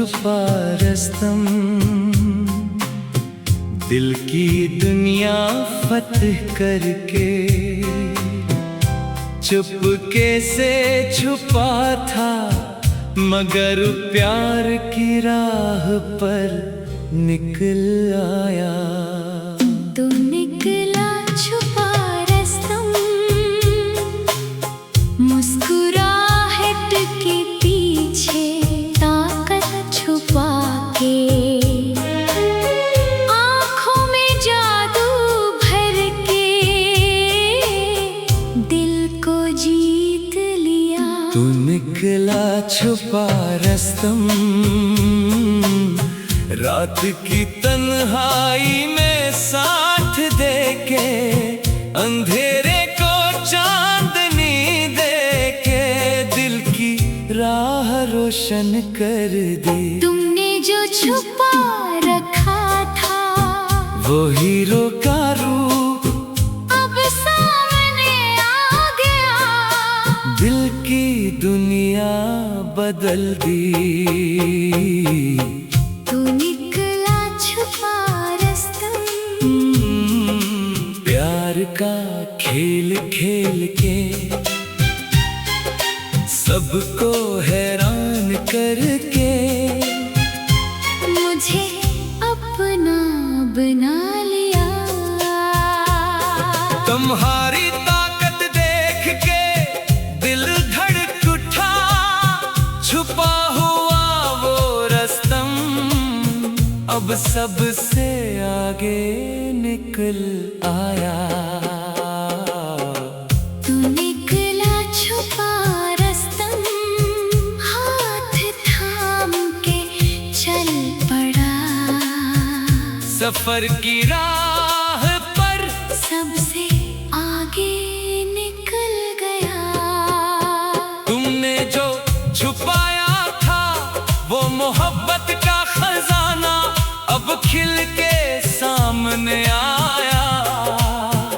छुपा रस्तम, दिल की दुनिया फतह करके चुपके से छुपा था, मगर प्यार की राह पर निकल आया। तू निकला छुपा रस्तम, मुस्कुराहट के पीछे ताकत छुपा के, आँखों में जादू भर के दिल को जीत लिया। तू निकला छुपा रस्तम, रात की तन्हाई में साथ देके, अंधेरे को चांदनी देके दिल की राह रोशन कर दी। तुमने जो छुपा रखा था वो हीरो का रूप अब सामने आ गया, दिल की दुनिया बदल दी। तू निकला छुपा रस्तम, प्यार का खेल खेल के सबको हैरान करके मुझे अपना बना लिया। तुम्हारी ताकत देख के दिल धड़क उठा, छुपा हुआ वो रस्तम अब सबसे आगे निकल आया। तू निकला छुपा रस्तम, हाथ थाम के चल पड़ा, सफर की राह पर सबसे आगे निकल गया। तुमने जो छुपाया था वो मोहब्बत का खजाना अब खिल के सामने आया,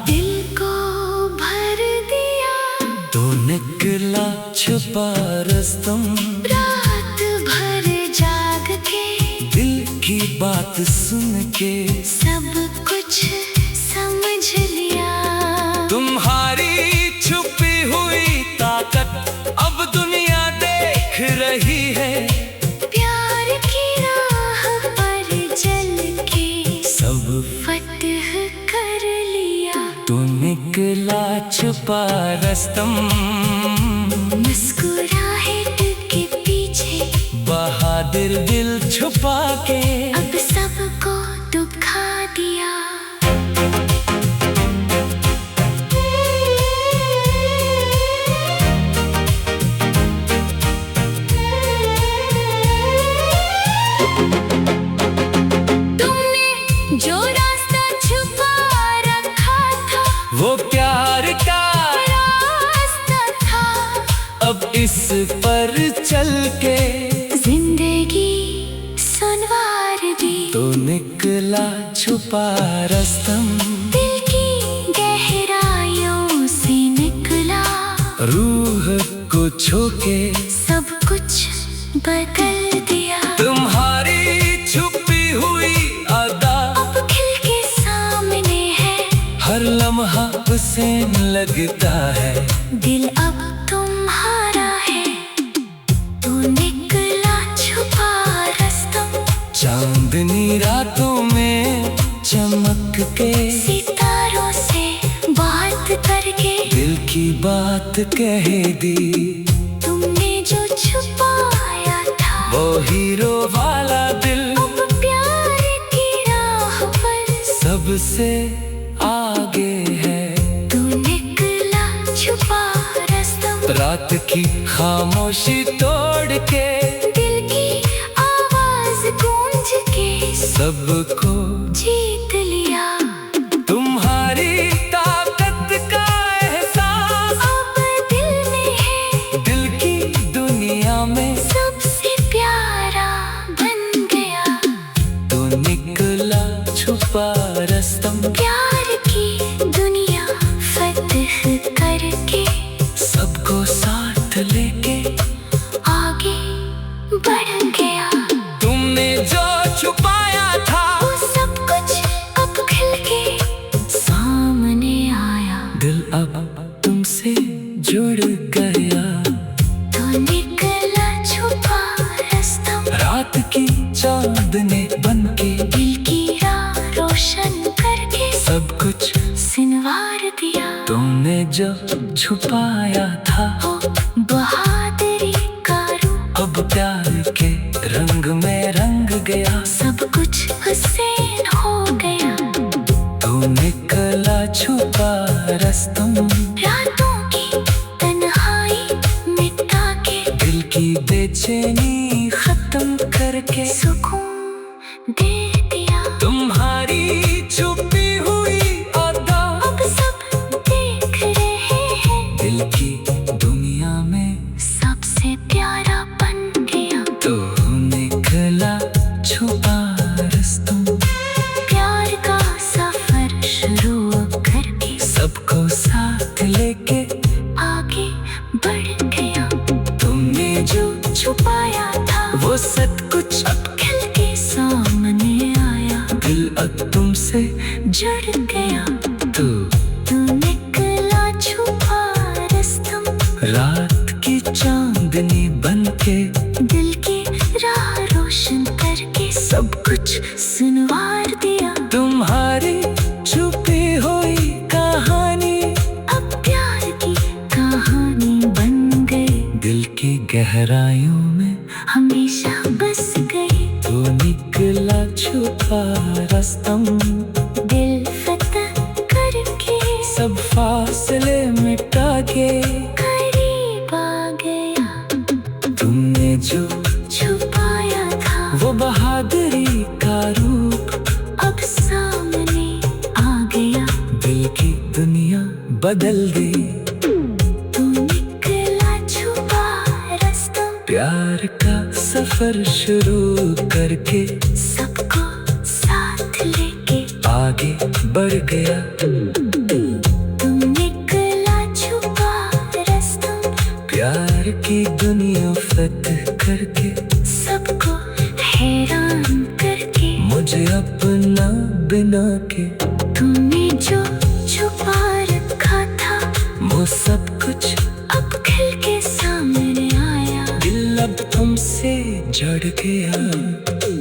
दिल को भर दिया। तो निकला छुपा रस्तम, रात भर जाग के दिल की बात सुन के सब कुछ समझ लिया। तुम्हारी छुपी हुई ताकत अब दुनिया देख रही है, प्यार की राह पर चल के सब फतह कर लिया। तो निकला छुपा रस्तम, मुस्कुराहट के पीछे बहादुर दिल छुपा के अब सबको दुखा दिया। तुमने जो रास्ता छुपा रखा था वो प्यार का रास्ता था, अब इस पर चल के जिंदगी सुनवार दी। तो निकला छुपा रस्तम, दिल की गहराइयों से निकला, रूह को छू के सब कुछ बदल दिया। तुम्हारी छुपी हुई अदा अब खिल के सामने है, हर लम्हा उसे लगता है, दिल अब तुम्हारा है। तू निकला छुपा रस्तम, चांदनी रातों में चमक के सितारों से बात करके दिल की बात कह दी। तुमने जो छुपाया था वो हीरो वाला दिल अब प्यार की राह पर सबसे आगे है। तू निकला छुपा रस्तम, रात की खामोशी तोड़ के दिल की आवाज गूंज के सबको जीत लिया। तुम्हारी ताकत का एहसास अब दिल में है, दिल की दुनिया में सबसे प्यारा बन गया। तो निकला छुपा रस्तम, प्यार की दुनिया फतह करके सबको साथ लेके आगे बढ़ गया। सब कुछ सिनवार दिया। तुमने जो छुपाया था हो बहादुरी का रूप, अब प्यार के रंग में रंग गया। सब कुछ हुसैन हो गया। तू निकला छुपा रस्तम, रातों की तन्हाई मिटा के, दिल की बेचैनी खत्म करके सुकून दे दिया। तुम्हारी छुपी हुई अदा अब सब देख रहे हैं, दिल की दुनिया में सबसे प्यारा बन गया। तू निकला छुपा रस्तम, प्यार का सफर शुरू करके, सबको साथ लेके आगे बढ़ गया। तुमने जो छुपाया था वो सब कुछ अब खिल के सामने आया। दिल अब तुमसे जुड़ गया। तू निकला छुपा रस्तम, रात की चांदनी बनके दिल की राह रोशन करके, सब कुछ सुनवार दिया। तुम्हारी छुपी हुई कहानी अब प्यार की कहानी बन गई, दिल की गहराइयों में हमेशा बस गई। तू निकला छुपा रस्तम, दिल फतह करके सब फासले मिटा के करीब आ गया। तुमने जो छुपाया था वो बहादुरी का रूप अब सामने आ गया। दिल की दुनिया बदल गई। तू निकला छुपा रास्ता, प्यार का सफर शुरू करके सबको साथ लेके आगे बढ़ गया। तू निकला छुपा रास्ता, प्यार की दुनिया फतह करके सबको हैरान करके, मुझे अपना बिना के तूने जो छुपा रखा था वो सब कुछ अब खिल के सामने आया। दिल अब तुमसे जड़ गया। तू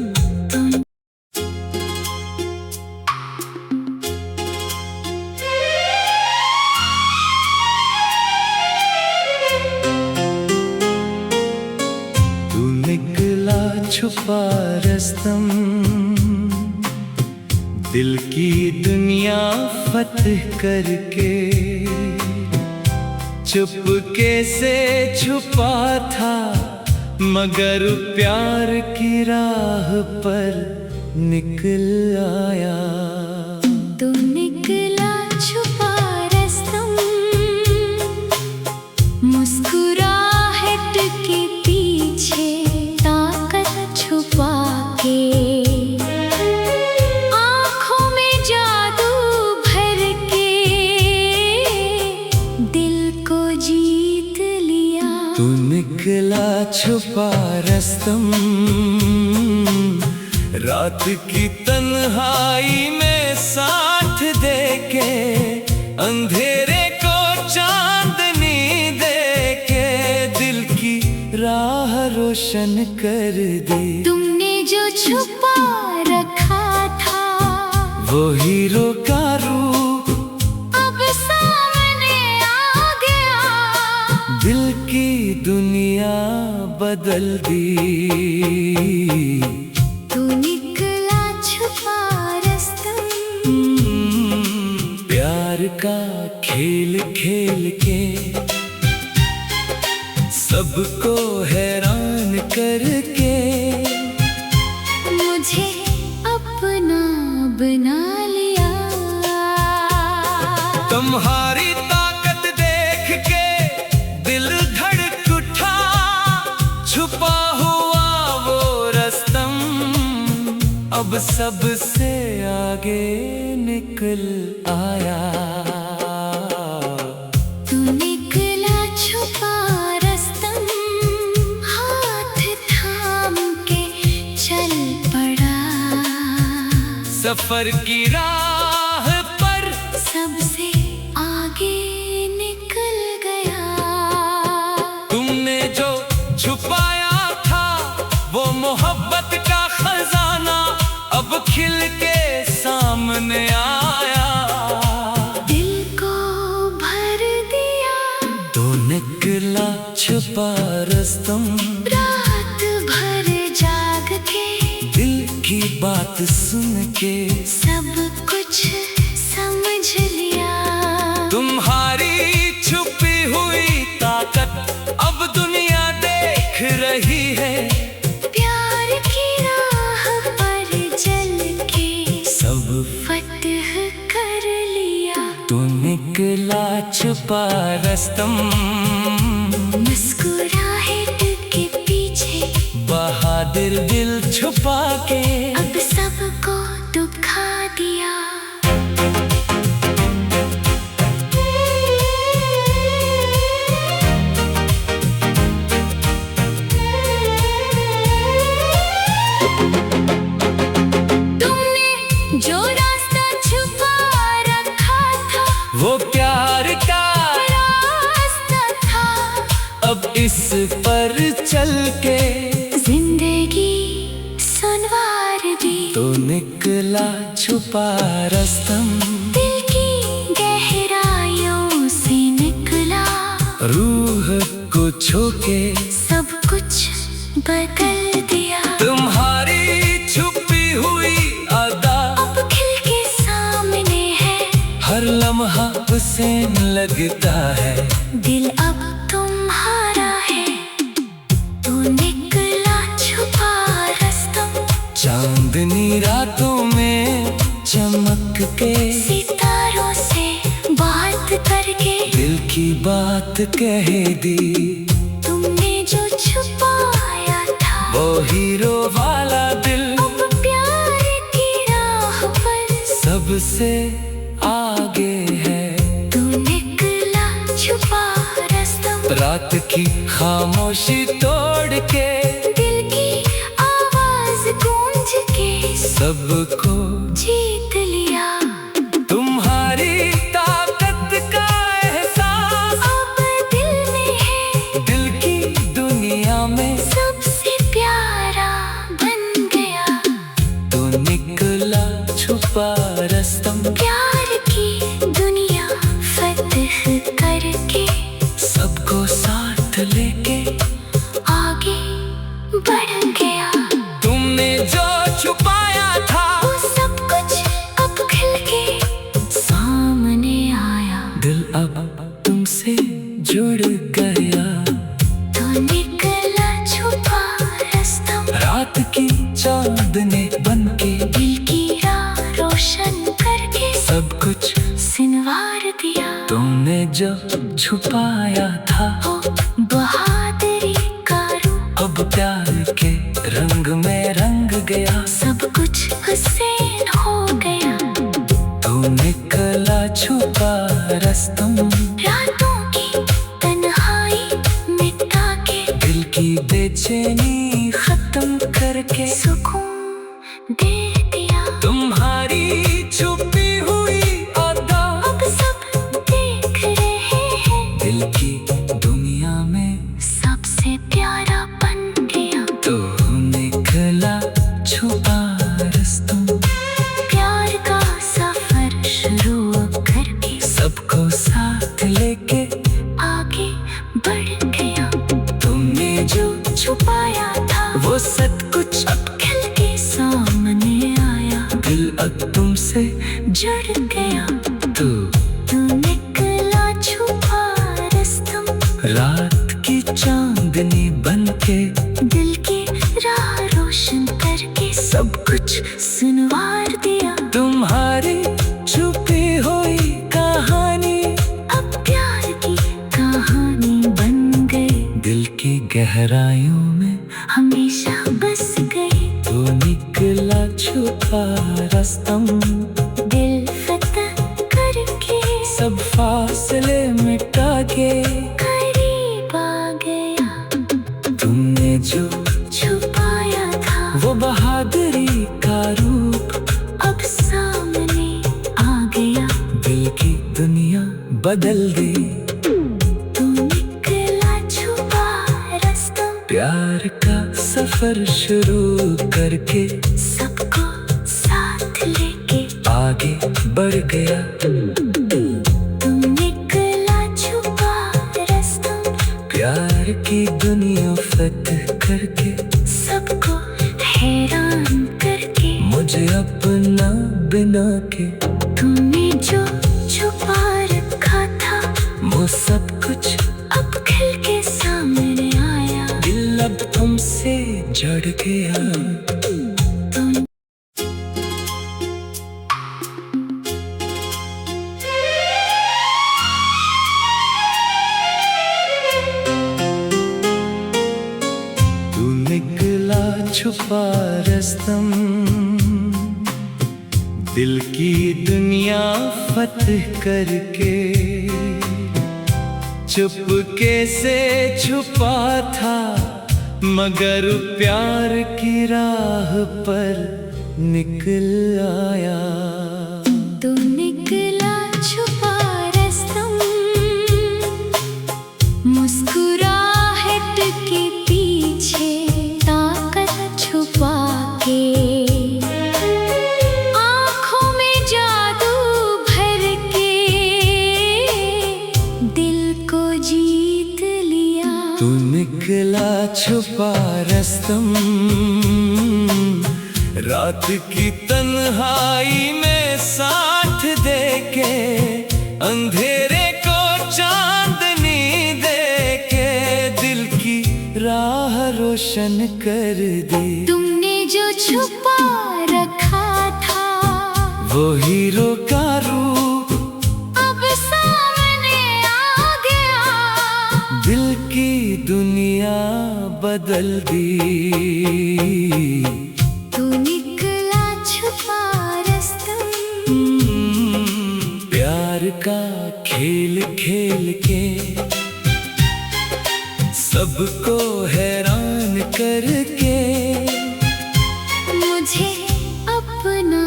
तू निकला छुपा रस्तम, दिल की दुनिया फतह करके चुपके से छुपा था, मगर प्यार की राह पर निकल आया। तू निकला छुपा रास्तम, मुस्कुराहट के पीछे ताकत छुपा के, आँखों में जादू भर के दिल को जीत लिया। तू निकला छुपा रस्तम, रात की तन्हाई में साथ देके, अंधेरे को चांदनी देके दिल की राह रोशन कर दी। तुमने जो छुपा रखा था वो हीरो का रूप अब सामने आ गया। दिल की दुनिया बदल दी। तू निकला छुपा रास्ता, प्यार का खेल खेल के सबको हैरान करके मुझे अपना बना लिया। तुम्हारी ताकत देख के दिल धड़क उठा, छुपा हुआ वो रस्तम अब सबसे आगे निकल आया। तू निकला छुपा रास्ता, हाथ थाम के चल पड़ा, सफर की राह पर सबसे आगे निकल गया। तुमने जो छुपाया था वो मोहब्बत का खजाना अब खिल के सामने आया। छुपा रस्तम, रात भर जाग के दिल की बात सुन के सब कुछ समझ लिया। तुम्हारी छुपी हुई ताकत अब दुनिया देख रही है। प्यार की राह पर चल के सब फतह कर लिया। तो निकला छुपा रस्तम, मुस्कुराहट के पीछे बहादुर दिल छुपा के अब सबको दुखा दिया। तुमने जो रास्ता छुपा रखा था वो प्यार का रास्ता था। अब इस पर चल के जिंदगी सुनवार दी। तो निकला छुपा रस्तम, दिल की गहराइयों से निकला। रूह को छू के सब कुछ बदल दिया। तुम्हारी छुपी हुई अदा अब खिल के सामने है। हर लम्हा हुसैन लगता है। दिल अब तुम्हारा है। तू निकला छुपा रस्तम, चांदनी रातों में चमक के सितारों से बात करके दिल की बात कह दी। तुमने जो छुपाया था वो हीरो वाला दिल अब प्यार की राह पर सबसे आगे है। तू निकला छुपा रस्तम, रात की खामोशी तोड़ के दिल की आवाज गूंज के सबको जीत लिया। तुम्हारी ताकत का एहसास अब दिल में है। दिल की दुनिया में सबसे प्यारा बन गया। तो निकला छुपा रस्तम, प्यार की दुनिया फतह करके सबको साथ लेके आगे बढ़ गया। तुमने जो छुपाया था वो सब कुछ अब खिल के सामने आया। दिल अब तुमसे जुड़ गया। तो निकला छुपा रस्तम, रात की चांदनी बनके दिल की राह रोशन करके सब कुछ सिनवार दिया। तुमने जो छुपाया था हो बहादुरी का रूप अब प्यार के रंग में रंग गया। सब कुछ हुसैन हो गया। तो निकला छुपा रस्तम, रातों की तन्हाई मिटा के दिल की बेचैनी खत्म करके सुकून दे दिया। तुम्हारी छुपी हुई अदा अब सब देख रहे हैं। दिल की दुनिया में सबसे प्यारा बन गया। तो निकला छुपा रस्तम, प्यार का सफर शुरू करके सबको साथ लेके आगे बढ़ गया। तुमने जो छुपाया था वो सब कुछ अब खिल के सामने आया। दिल अब तुमसे जुड़ गया। तो तू निकला छुपा रस्तम, रात की चांदनी बनके दिल की राह रोशन करके सब कुछ सुनवार दिया। तुम्हारी छुपी हुई कहानी अब प्यार की कहानी बन गई। दिल की गहराइयों में हमेशा बस गई। तो निकला छुपा रस्तम, दिल फतह करके सब फासले मिटा के करीब आ गया। तुमने जो छुपाया था वो बहादुरी का रूप अब सामने आ गया। दिल की दुनिया बदल दी। तू निकला छुपा रस्तम, प्यार का सफर शुरू करके सबको साथ लेके आगे बढ़ गया। तू निकला छुपा रस्तम, प्यार की अपना बिना के। तुमने जो छुपा रखा था वो सब कुछ अब खिल के सामने आया। दिल अब तुमसे जड़ गया। तुम तू निकला छुपा रस्तम, दिल की दुनिया फतह करके। चुपके से छुपा था मगर प्यार की राह पर निकल आया। तू निकला छुपा रस्तम, मुस्कुराहट के पीछे ताकत छुपा के। आँखों में जादू भर के दिल को जीत लिया। तू निकला छुपा रस्तम, रात की तन्हाई में साथ देके। अंधेरे को चांदनी देके दिल की राह रोशन कर दी। तुमने जो छुपा रखा था वो हीरो का रूप अब सामने आ गया। दिल की दुनिया बदल दी। तू निकला छुपा रस्तम, प्यार का खेल खेल के सबको हैरान करके। मुझे अपना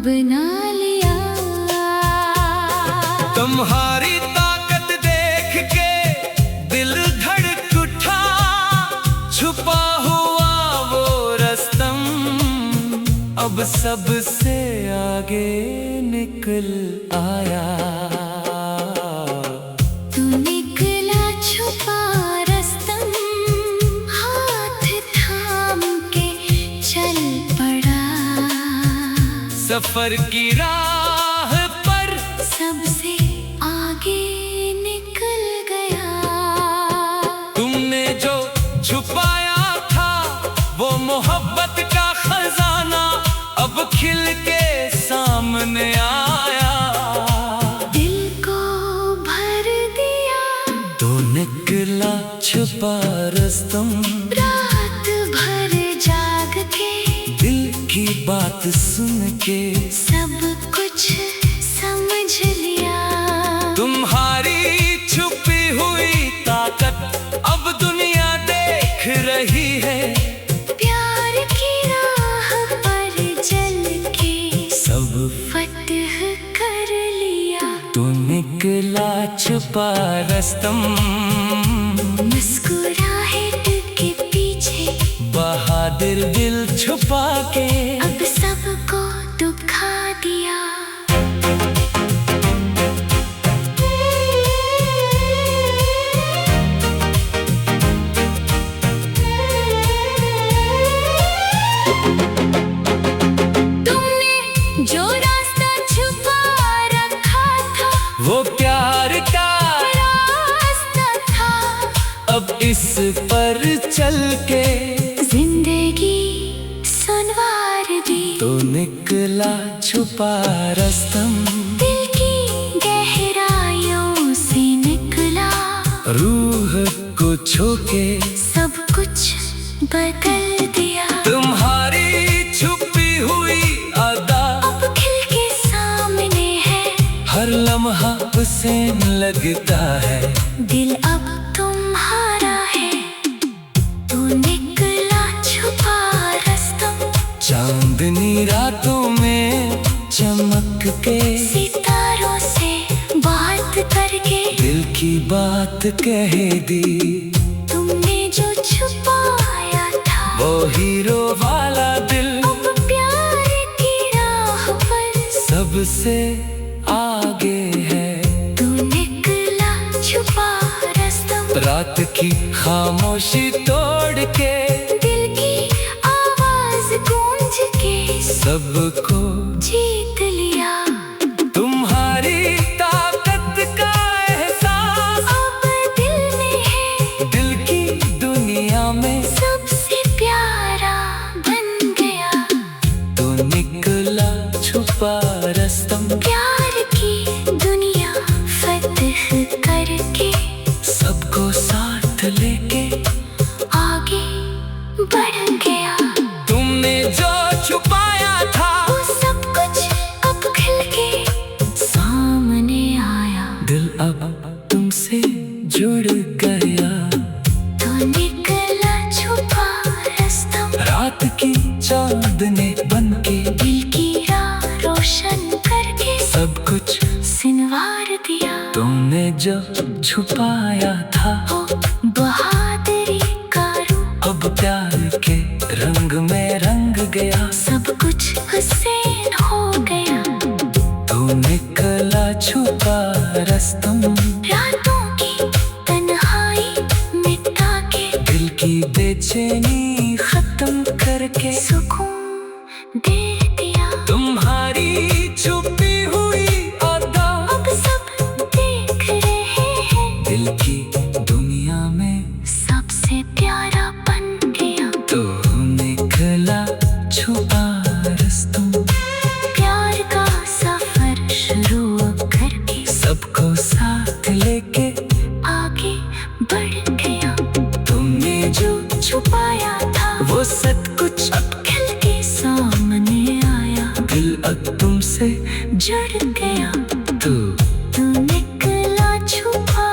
बना लिया। तुम्हारी ताकत देख के दिल धड़क उठा। छुपा हुआ वो रस्तम अब सबसे आगे निकल आया। तू निकला छुपा रस्तम, हाथ थाम के चल पड़ा। सफर की राह पर सबसे आगे निकल गया। तुमने जो छुपाया था वो मोहब्बत का खजाना अब खिल के सामने आया। दिल को भर दिया। तो निकला छुपा रस्तम, रात भर जाग के दिल की बात सुन के सब कुछ समझ लिया। तुम्हारी छुपी हुई ताकत अब दुनिया देख रही है। प्यार की राह पर चल के सब फतह कर लिया। तो निकला छुपा रस्तम, मुस्कुराहट के पीछे बहादुर दिल छुपा के। अब सबको दुखा दिया। तुमने जो रास्ता छुपा रखा था वो प्यार का रास्ता था। अब इस पर चल के जिंदगी सुनवार दी। तो निकला छुपा रस्तम, दिल की गहराइयों से निकला। रूह को छू के सब कुछ बदल दिया। तुम्हारी छुपी हुई अदा अब खिल के सामने है। हर लम्हा उसे लगता है। दिल अब तुम्हारा है। तू निकला छुपा रस्तम, चांदनी रातों में चमक के सितारों से बात करके दिल की बात कह दी। तुमने जो छुपाया था वो हीरो वाला दिल अब प्यार की राह पर सबसे आगे है। तू निकला छुपा रस्तम, रात की खामोशी तोड़ के दिल की आवाज गूंज के सबको जीत लिया। तुम्हारी ताकत का एहसास अब दिल में है, दिल की दुनिया में सबसे प्यारा बन गया। तो निकला छुपा रस्तम, प्यार की दुनिया फतह करके, सबको साथ लेके आगे बढ़ गया। तुमने जो छुपाया था वो सब कुछ अब खिल के सामने आया। दिल अब तुमसे जुड़ गया। तो निकला छुपा रस्तम, रात की चांदनी बनके दिल की राह रोशन करके सब कुछ सिनवार दिया। तुमने जो छुपाया था हो बहादुरी का रूप, अब प्यार के रंग में रंग गया। सब कुछ हुसैन हो गया। तू निकला छुपा रस्तम, रातों की तन्हाई मिटा के, दिल की बेचैनी खत्म करके सुकून दे दिया। तुम्हारी छुपी हुई अदा अब सब देख रहे हैं, दिल की दुनिया में सबसे प्यारा बन गया। तो निकला छुपा रस्तम, प्यार का सफर शुरू करके सबको साथ लेके आगे बढ़ गया। तुमने जो छुपाया था वो सब कुछ अब खिल के सामने आया। दिल अब तुमसे जुड़ गया। तो निकला छुपा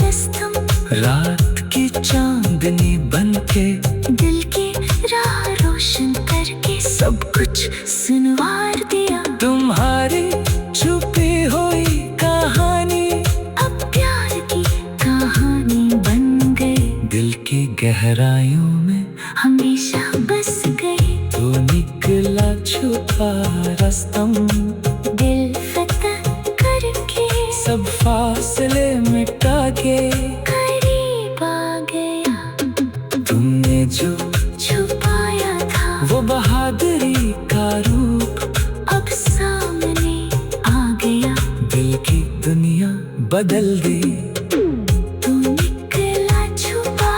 रस्तम, रात की चांदनी बनके दिल की राह रोशन करके सब कुछ सुनवार दिया। तुम्हारी छुपी हुई कहानी अब प्यार की कहानी बन गई, दिल की गहराइयों में हमेशा बस गई। तो निकला छुपा रस्तम, दिल फतह करके सब फासले मिटा के करीब आ गया। तुमने जो छुपाया था वो बहादुरी का रूप अब सामने आ गया। दिल की दुनिया बदल दी। तू निकला छुपा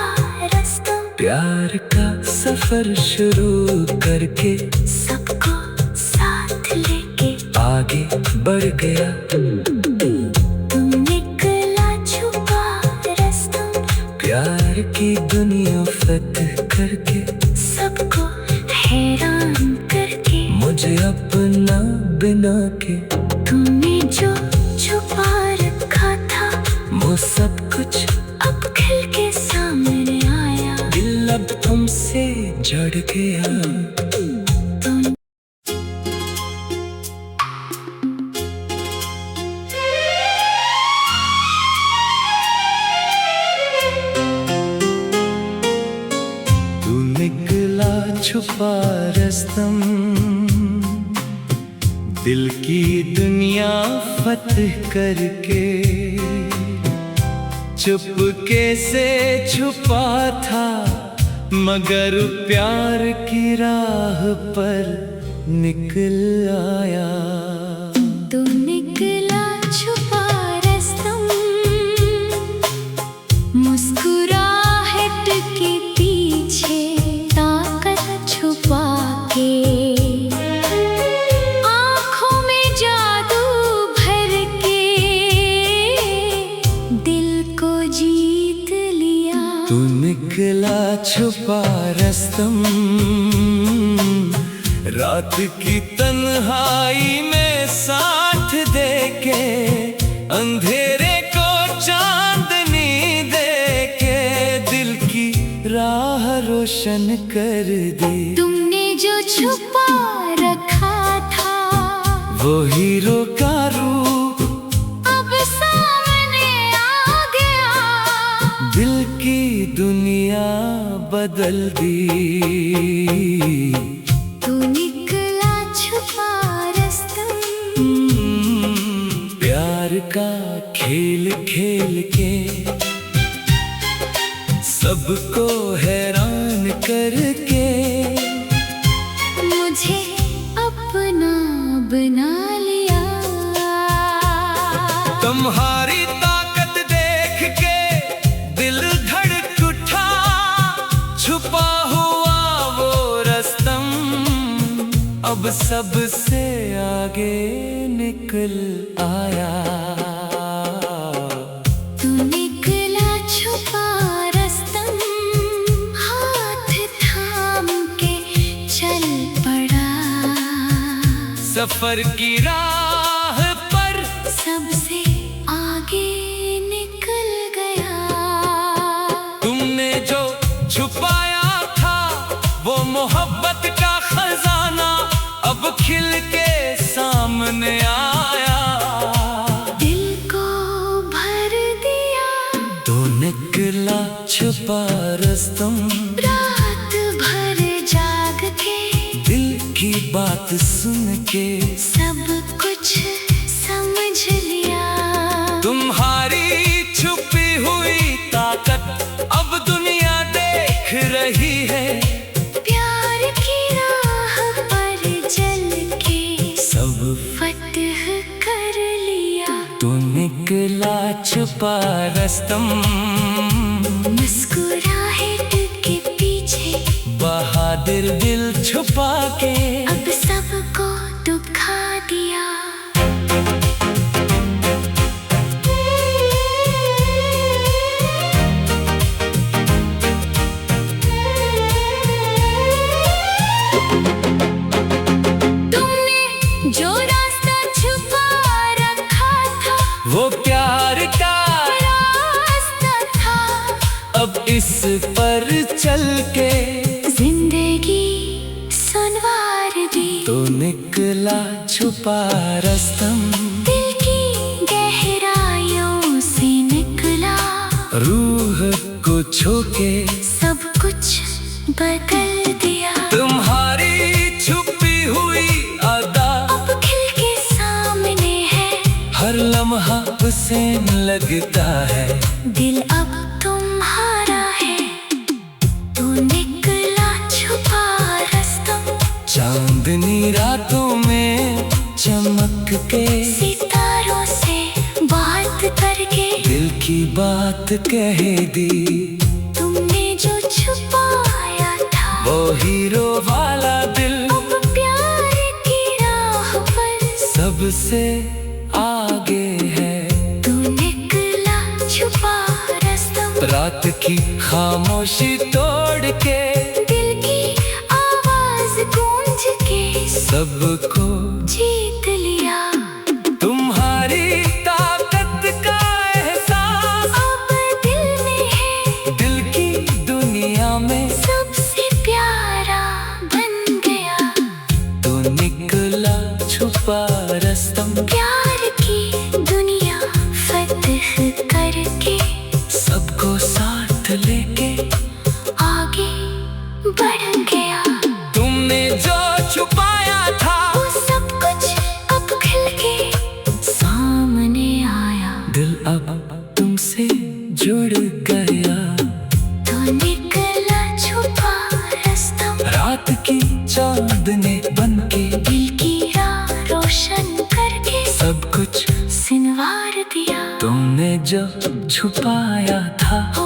रस्तम, प्यार का सफर शुरू करके सबको साथ लेके आगे बढ़ गया। तू निकला छुपा रस्तम, प्यार की दुनिया फतह करके सबको हैरान करके, मुझे अपना बिना के तूने जो छुपा रखा था वो सब कुछ अब खिल के सामने आया। दिल अब तुमसे जड़ गया। तू तू निकला छुपा रस्तम, दिल की दुनिया फतह करके चुपके से छुपा था, मगर प्यार की राह पर निकल आया। तू निकला छुपा रस्तम, मुस्कुराहट के पीछे ताकत छुपा के, आँखों में जादू भर के दिल को जीत लिया। तू निकला छुपा रस्तम, रात की तन्हाई में साथ देके, अंधेरे को चांदनी देके दिल की राह रोशन कर दी। तुमने जो छुपा रखा था वो हीरो का रूप अब सामने आ गया। दिल की दुनिया बदल दी। तू निकला छुपा रस्तम, प्यार का खेल खेल के सबको हैरान करके मुझे अब बना लिया। तुम्हारी ताकत देख के दिल धड़क उठा, छुपा हुआ वो रस्तम अब सबसे आगे निकल आया। तू निकला छुपा रस्तम, हाथ थाम के चल पड़ा। सफर की राह पर सबसे आगे निकल गया। तुमने जो छुपाया था वो मोहब्बत का खजाना अब खिल के सामने आया। दिल को भर दिया। तो निकला छुपा रस्तम, रात भर जाग के दिल की बात सुन के सब कुछ समझ लिया। तुम्हारी छुपी हुई ताकत अब दुनिया देख रही है। प्यार की राह पर चल के सब फतह कर लिया। तो निकला छुपा रस्तम, मुस्कुराहट के पीछे बहादुर दिल छुपा के अब सबको दुखा दिया। तुमने जो रास्ता छुपा रखा था वो प्यार का रास्ता था। अब इस पर चल के जिंदगी सुनवार दी। तो निकला छुपा रस्तम, दिल की गहराइयों से निकला। रूह को छू के सब कुछ बदल दिया। तुम्हारी छुपी हुई अदा अब खिल के सामने है। हर लम्हा उसे लगता है। दिल अब तुम्हारा है। तू निकला छुपा रस्तम, चांदनी रातों में चमक के सितारों से बात करके दिल की बात कह दी। तुमने जो छुपाया था वो हीरो वाला दिल अब प्यार की राह पर सबसे आगे है। तू निकला छुपा रस्तम, रात की खामोशी तोड़ के दिल की आवाज गूंज के सबको जीत लिया। तुम्हारी ताकत का एहसास अब दिल में है। दिल की दुनिया में सबसे प्यारा बन गया। तो निकला छुपा रस्तम, प्यार की दुनिया फतह करके सबको साथ लेके आगे बढ़ गया। तुमने जो छुपाया था वो सब कुछ अब खिल के सामने आया। दिल अब तुमसे जुड़ गया। तो निकला छुपा रस्तम, रात की चांदनी बनके दिल की राह रोशन करके सब कुछ सिनवार दिया। तुमने जो छुपाया था हो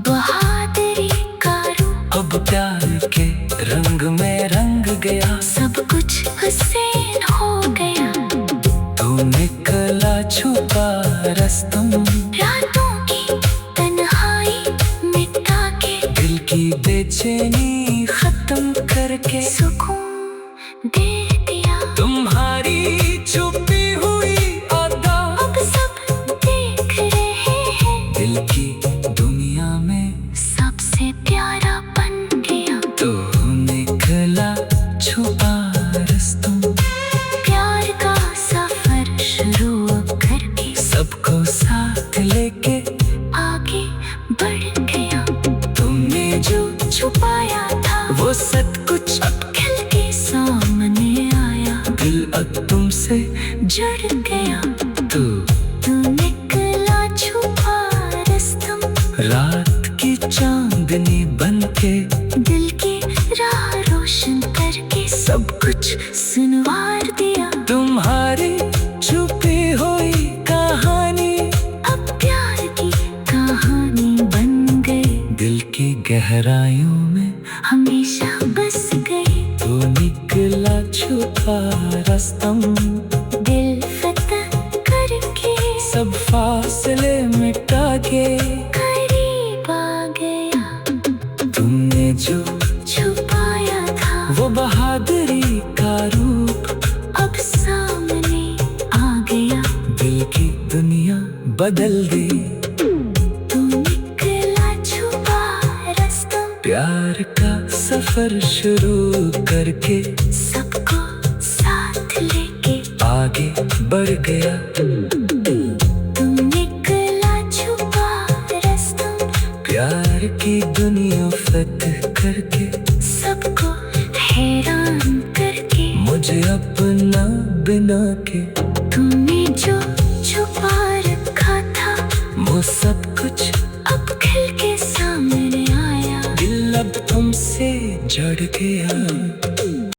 बहादुरी का रूप अब प्यार के रंग में रंग गया। सब कुछ हुसैन हो गया। तू निकला छुपा रस्तम, रातों की तन्हाई मिटा के दिल की बेचैनी खत्म करके सुकून दे दिया। तुम्हारी छुपी हुई अदा अब सब देख रहे हैं। दिल की दुनिया में सबसे प्यारा बन गया। तो निकला छुपा रस्तम, प्यार का सफर शुरू करके सबको साथ लेके आगे बढ़ गया। तुमने जो छुपाया था वो सब कुछ अब खिल के सामने आया। दिल अब तुमसे जुड़ गया। तू तू निकला छुपा रस्तम, रात की चांदनी बनके दिल की राह रोशन करके सब कुछ सुनवार दिया। तुम गहराइयों में हमेशा बस गई। तू निकला छुपा रास्ता, दिल फतह करके सब फासले मिटा के करीब आ गया। तुमने जो छुपाया था वो बहादुरी का रूप अब सामने आ गया। दिल की दुनिया बदल दी। तू निकला छुपा रास्ता, प्यार का सफर शुरू करके सबको साथ लेके आगे बढ़ गया। तू निकला छुपा रास्ता, प्यार की दुनिया फतह करके सबको हैरान करके मुझे अपना बिना के तूने जो छुपा रखा था वो सब कुछ अब खिल के सामने आया। दिल अब तुमसे जड़ गया।